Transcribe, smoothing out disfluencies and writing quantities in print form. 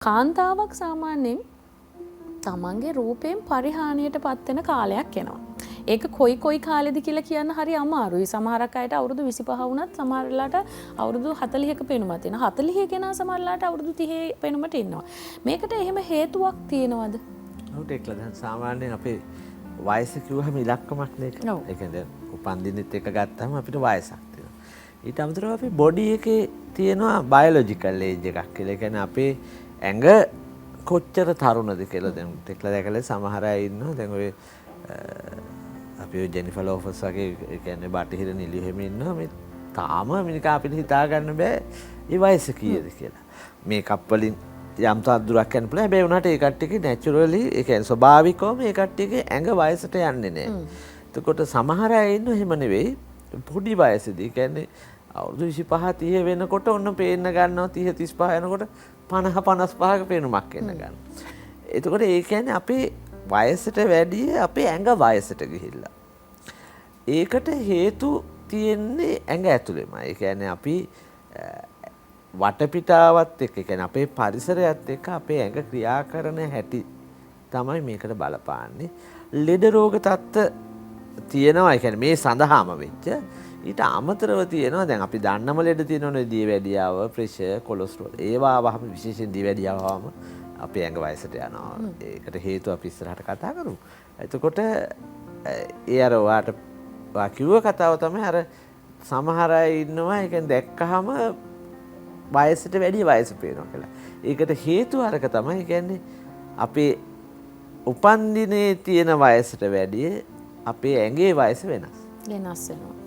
කාන්තාවක් සාමාන්‍යයෙන් තමන්ගේ රූපයෙන් පරිහානියට පත්වෙන කාලයක් එනවා. ඒක කොයි කාලෙද කියලා කියන්න හරි අමාරුයි. සමහරක් අයට අවුරුදු 25 වුණත් සමහර වෙලාවට අවුරුදු 40ක පෙනුමක් තියෙනවා. 40 කෙනා සමහර වෙලාවට අවුරුදු 30 පෙනුමට ඉන්නවා. මේකට එහෙම හේතුවක් තියෙනවද? ඔව් ඒකලා දැන් සාමාන්‍යයෙන් අපේ වයස කිව්වහම ඉලක්කමක් නේ. ඒ කියන්නේ උපන්දිනෙත් එක ගත්තාම අපිට වයසක් තියෙනවා. ඊට අමතරව අපේ බොඩි එකේ තියෙනවා බයොලොජිකල් ඒජ් එකක් කියලා. ඒ කියන්නේ අපේ ඇඟ කොච්චර තරුණද කියලා දැන් ටෙක්ලා දැකලා සමහර අය ඉන්නවා. දැන් ඔය අපි ඔය ජෙනිෆර් ලෝපස් වගේ ඒ කියන්නේ බටහිර නිලිය හැම ඉන්නවා. මේ තාම මිනික අපිට හිතා ගන්න බෑ ඒ වයස කීයද කියලා. මේකප් වලින් යම් තාක් දුරක් යන්න පුළුවන්. හැබැයි උනාට ඒ කට්ටියගේ නැචරලි ඒ කියන්නේ ස්වභාවිකවම ඒ කට්ටියගේ ඇඟ වයසට යන්නේ නෑ. එතකොට සමහර අය ඉන්නව එහෙම නෙවෙයි. පොඩි වයසේදී කියන්නේ අවුරුදු 25 30 වෙනකොට ඔන්න පේන්න ගන්නවා 30 35 යනකොට 50 55ක පේනුමක් එන්න ගන්නවා. එතකොට ඒ කියන්නේ අපේ වයසට වැඩිය අපේ ඇඟ වයසට ගිහිල්ලා. ඒකට හේතු තියෙන්නේ ඇඟ ඇතුළෙමයි. ඒ කියන්නේ අපි වටපිටාවත් එක්ක කියන්නේ අපේ පරිසරයත් එක්ක අපේ ඇඟ ක්‍රියා කරන හැටි තමයි මේකට බලපාන්නේ. ලෙඩ රෝග තත්ත්ව තියෙනවා. ඒ කියන්නේ මේ සඳහාම වෙච්ච ඊට අමතරව තියෙනවා දැන් අපි දන්නම ලෙඩ තියෙනවනේ දියවැඩියාව, ප්‍රෙෂර්, කොලෙස්ටරෝල්. ඒවා වහම විශේෂයෙන් දියවැඩියාව වහම අපේ ඇඟ වයසට යනවා. ඒකට හේතුව අපි ඉස්සරහට කතා කරමු. එතකොට ඒ අර ඔයා කිව්ව කතාව තමයි අර සමහර අය ඉන්නවා ඒ කියන්නේ දැක්කහම වයසට වැඩි වයස පේනවා කියලා. ඒකට හේතුව අරක තමයි කියන්නේ අපේ උපන්දිනේ තියෙන වයසට වැඩිය අපේ ඇඟේ වයස වෙනස්. වෙනස් වෙනවා.